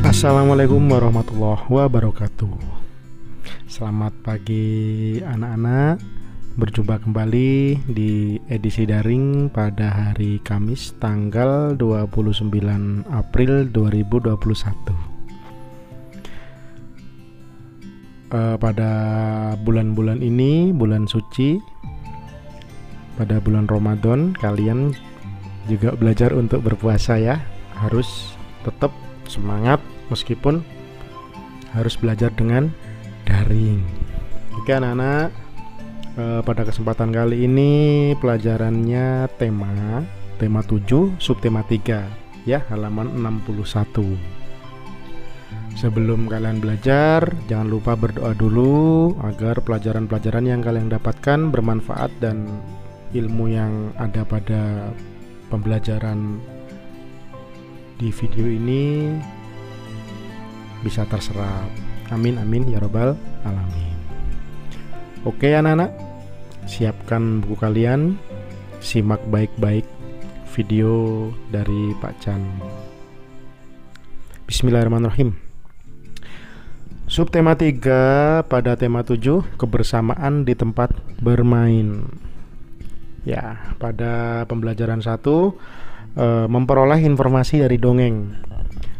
Assalamualaikum warahmatullahi wabarakatuh. Selamat pagi anak-anak. Berjumpa kembali di edisi daring pada hari Kamis tanggal 29 April 2021. Pada bulan-bulan ini, bulan suci, pada bulan Ramadan, kalian juga belajar untuk berpuasa ya. Harus tetap semangat meskipun harus belajar dengan daring. Oke anak-anak, pada kesempatan kali ini pelajarannya tema 7 subtema 3 ya, halaman 61. Sebelum kalian belajar, jangan lupa berdoa dulu agar pelajaran-pelajaran yang kalian dapatkan bermanfaat dan ilmu yang ada pada pembelajaran di video ini bisa terserap. Amin amin ya robbal alamin. Oke anak-anak, siapkan buku kalian, simak baik-baik video dari Pak Chan. Bismillahirrahmanirrahim. Subtema 3 pada tema 7, kebersamaan di tempat bermain. Ya, pada pembelajaran 1 memperoleh informasi dari dongeng.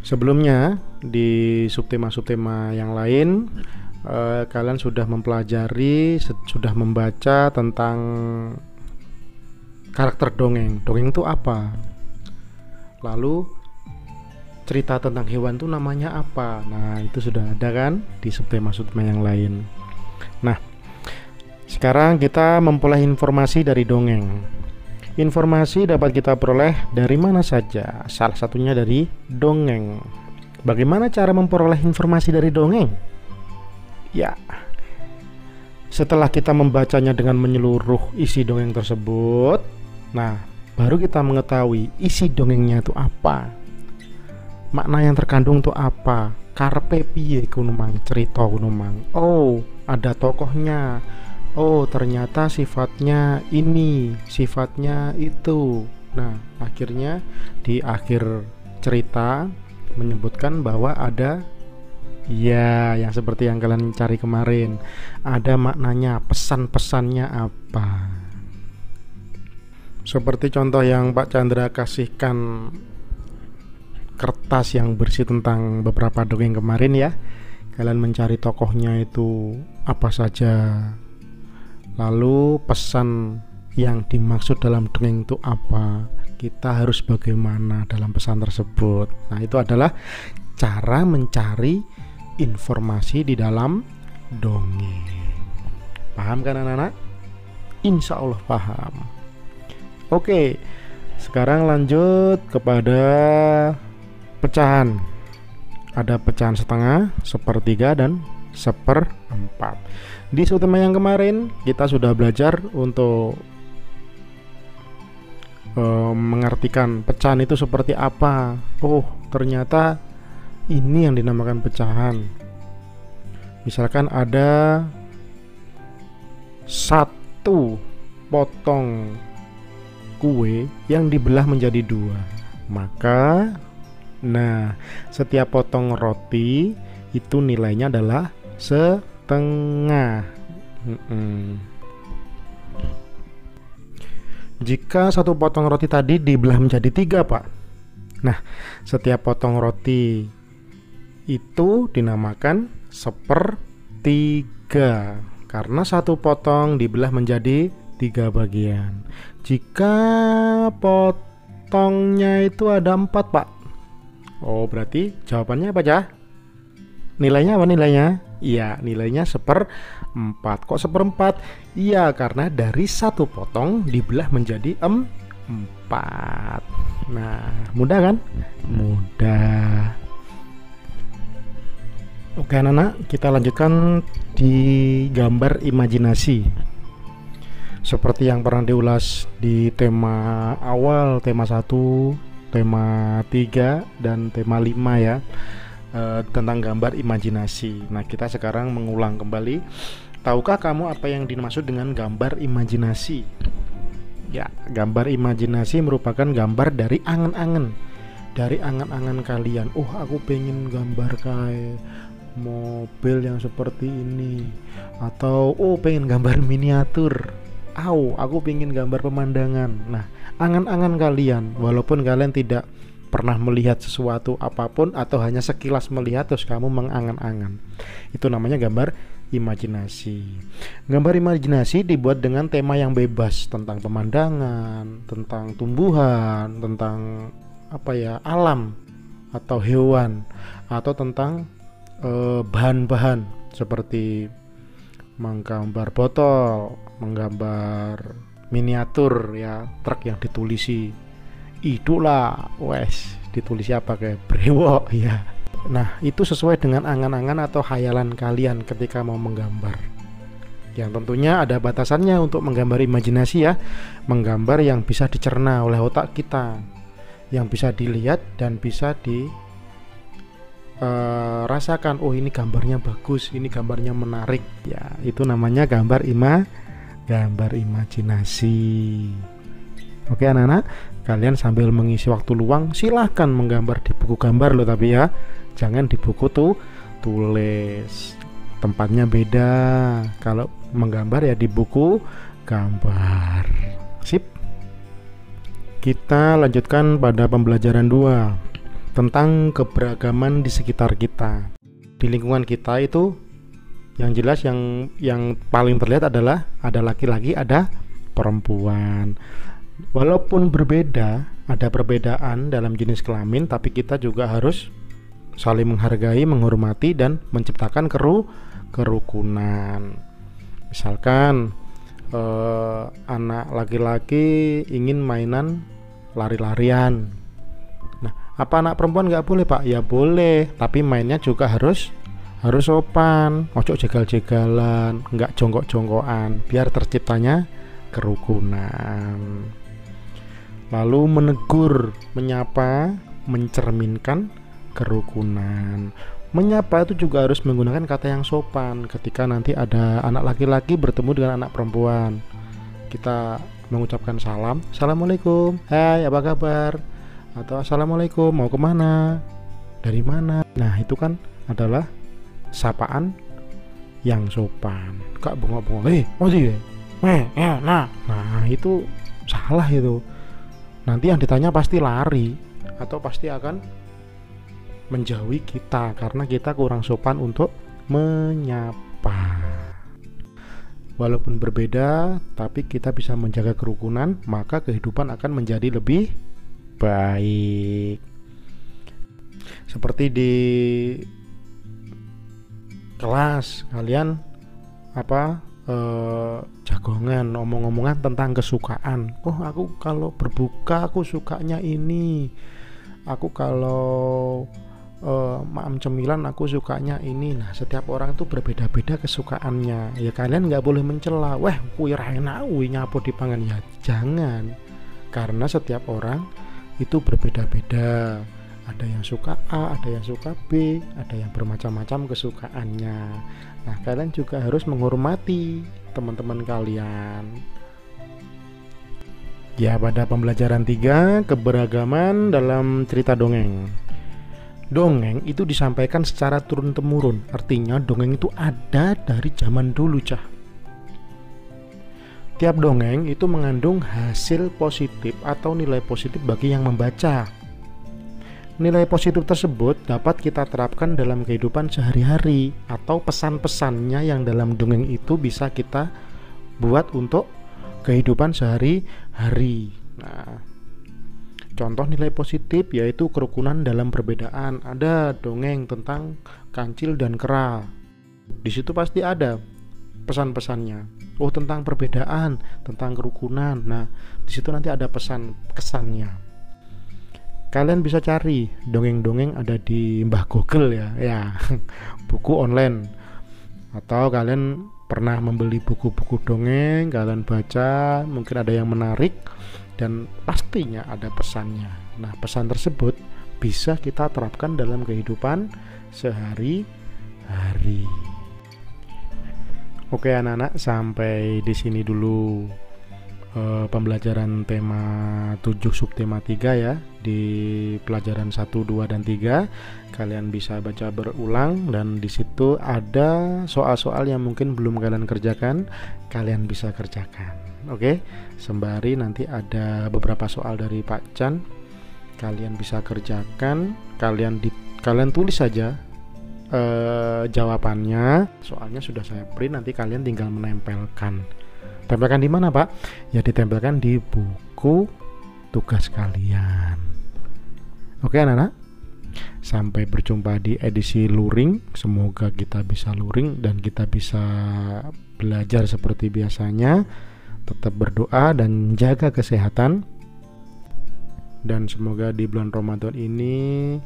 Sebelumnya di subtema-subtema yang lain kalian sudah mempelajari, sudah membaca tentang karakter dongeng. Dongeng itu apa? Lalu cerita tentang hewan itu namanya apa? Nah, itu sudah ada kan di subtema-subtema yang lain. Nah, sekarang kita memperoleh informasi dari dongeng. Informasi dapat kita peroleh dari mana saja, salah satunya dari dongeng. Bagaimana cara memperoleh informasi dari dongeng? Ya, setelah kita membacanya dengan menyeluruh isi dongeng tersebut, nah, baru kita mengetahui isi dongengnya itu apa, makna yang terkandung itu apa, karpe piye kuno mang, cerita kuno mang. Oh, ada tokohnya. Oh, ternyata sifatnya ini, sifatnya itu. Nah, akhirnya di akhir cerita menyebutkan bahwa ada, ya, yang seperti yang kalian cari kemarin, ada maknanya, pesan-pesannya apa. Seperti contoh yang Pak Chandra kasihkan kertas yang berisi tentang beberapa dongeng kemarin ya. Kalian mencari tokohnya itu apa saja, lalu pesan yang dimaksud dalam dongeng itu apa, kita harus bagaimana dalam pesan tersebut. Nah, itu adalah cara mencari informasi di dalam dongeng. Paham kan anak-anak? Insya Allah paham. Oke, sekarang lanjut kepada pecahan. Ada pecahan setengah, sepertiga, dan seperempat. Di subtema yang kemarin kita sudah belajar untuk mengartikan pecahan itu seperti apa. Oh, ternyata ini yang dinamakan pecahan. Misalkan ada satu potong kue yang dibelah menjadi 2, maka setiap potong roti itu nilainya adalah setengah. Jika satu potong roti tadi dibelah menjadi 3, Pak. Nah, setiap potong roti itu dinamakan sepertiga, karena satu potong dibelah menjadi 3 bagian. Jika potongnya itu ada 4, Pak. Oh, berarti jawabannya apa, Cah? Nilainya apa nilainya? Iya, nilainya 1/4. Kok 1/4? Iya, karena dari satu potong dibelah menjadi 4. Nah, mudah kan? Mudah. Oke anak-anak, kita lanjutkan di gambar imajinasi. Seperti yang pernah diulas di tema awal, tema 1, tema 3, dan tema 5 ya, tentang gambar imajinasi. Nah, kita sekarang mengulang kembali. Tahukah kamu apa yang dimaksud dengan gambar imajinasi? Ya, gambar imajinasi merupakan gambar dari angan-angan. Dari angan-angan kalian. Oh, aku pengen gambar kayak mobil yang seperti ini. Atau, oh pengen gambar miniatur. Aku pengen gambar pemandangan. Nah, angan-angan kalian. Walaupun kalian tidak pernah melihat sesuatu apapun atau hanya sekilas melihat terus kamu mengangan-angan. Itu namanya gambar imajinasi. Gambar imajinasi dibuat dengan tema yang bebas tentang pemandangan, tentang tumbuhan, tentang alam atau hewan, atau tentang bahan-bahan seperti menggambar botol, menggambar miniatur ya, truk yang ditulisi itulah wes ditulis apa kayak brewok ya. Nah, itu sesuai dengan angan-angan atau khayalan kalian ketika mau menggambar. Yang tentunya ada batasannya untuk menggambar imajinasi ya. Menggambar yang bisa dicerna oleh otak kita, yang bisa dilihat dan bisa rasakan. Oh, ini gambarnya bagus, ini gambarnya menarik. Ya, itu namanya gambar imajinasi. Oke anak-anak, kalian sambil mengisi waktu luang silahkan menggambar di buku gambar loh, tapi ya jangan di buku tulis. Tempatnya beda. Kalau menggambar ya di buku gambar. Sip. Kita lanjutkan pada pembelajaran 2 tentang keberagaman di sekitar kita. Di lingkungan kita itu yang jelas yang paling terlihat adalah ada laki-laki, ada perempuan. Walaupun berbeda, ada perbedaan dalam jenis kelamin, tapi kita juga harus saling menghargai, menghormati, dan menciptakan kerukunan. Misalkan anak laki-laki ingin mainan lari-larian. Nah, apa anak perempuan nggak boleh Pak? Ya boleh, tapi mainnya juga harus sopan, ojo jegal-jegalan, nggak jongkok-jongkokan, biar terciptanya kerukunan. Lalu menegur, menyapa, mencerminkan kerukunan. Menyapa itu juga harus menggunakan kata yang sopan. Ketika nanti ada anak laki-laki bertemu dengan anak perempuan, kita mengucapkan salam, assalamualaikum, hai apa kabar, atau assalamualaikum, mau kemana, dari mana. Nah, itu kan adalah sapaan yang sopan. Kak bengok-bengok, nah itu salah itu. Nanti yang ditanya pasti lari atau pasti akan menjauhi kita karena kita kurang sopan untuk menyapa. Walaupun berbeda, tapi kita bisa menjaga kerukunan, maka kehidupan akan menjadi lebih baik. Seperti di kelas kalian jagongan omong-omongan tentang kesukaan. Oh, aku kalau berbuka aku sukanya ini. Aku kalau maam cemilan aku sukanya ini. Nah, setiap orang itu berbeda-beda kesukaannya. Ya kalian nggak boleh mencela. Wah, kuwi ra enak kuwi nyapo dipangan. Ya jangan. Karena setiap orang itu berbeda-beda. Ada yang suka A, ada yang suka B, ada yang bermacam-macam kesukaannya. Nah, kalian juga harus menghormati teman-teman kalian. Ya, pada pembelajaran 3, keberagaman dalam cerita dongeng. Dongeng itu disampaikan secara turun-temurun. Artinya dongeng itu ada dari zaman dulu, Cah. Tiap dongeng itu mengandung hasil positif atau nilai positif bagi yang membaca. Nilai positif tersebut dapat kita terapkan dalam kehidupan sehari-hari, atau pesan-pesannya yang dalam dongeng itu bisa kita buat untuk kehidupan sehari-hari. Nah, contoh nilai positif yaitu kerukunan dalam perbedaan. Ada dongeng tentang kancil dan kera. Di situ pasti ada pesan-pesannya. Oh, tentang perbedaan, tentang kerukunan. Nah, di situ nanti ada pesan kesannya. Kalian bisa cari dongeng-dongeng ada di Mbah Google ya, buku online. Atau kalian pernah membeli buku-buku dongeng, kalian baca, mungkin ada yang menarik dan pastinya ada pesannya. Nah, pesan tersebut bisa kita terapkan dalam kehidupan sehari-hari. Oke anak-anak, sampai di sini dulu pembelajaran tema 7 subtema 3 ya. Di pelajaran 1, 2, dan 3 kalian bisa baca berulang, dan di situ ada soal-soal yang mungkin belum kalian kerjakan, kalian bisa kerjakan. Oke, sembari nanti ada beberapa soal dari Pak Chan, kalian bisa kerjakan. Kalian tulis saja jawabannya, soalnya sudah saya print, nanti kalian tinggal menempelkan. Tempelkan di mana, Pak? Ya ditempelkan di buku tugas kalian. Oke anak-anak, sampai berjumpa di edisi luring. Semoga kita bisa luring dan kita bisa belajar seperti biasanya. Tetap berdoa dan jaga kesehatan. Dan semoga di bulan Ramadan ini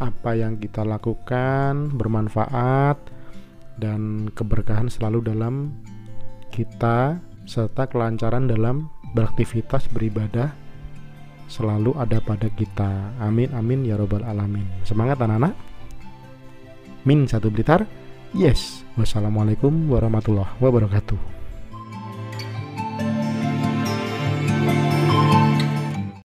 apa yang kita lakukan bermanfaat dan keberkahan selalu dalam kita, serta kelancaran dalam beraktivitas beribadah selalu ada pada kita. Amin amin ya robbal alamin. Semangat anak-anak. Min 1 Blitar. Yes. Wassalamualaikum warahmatullahi wabarakatuh.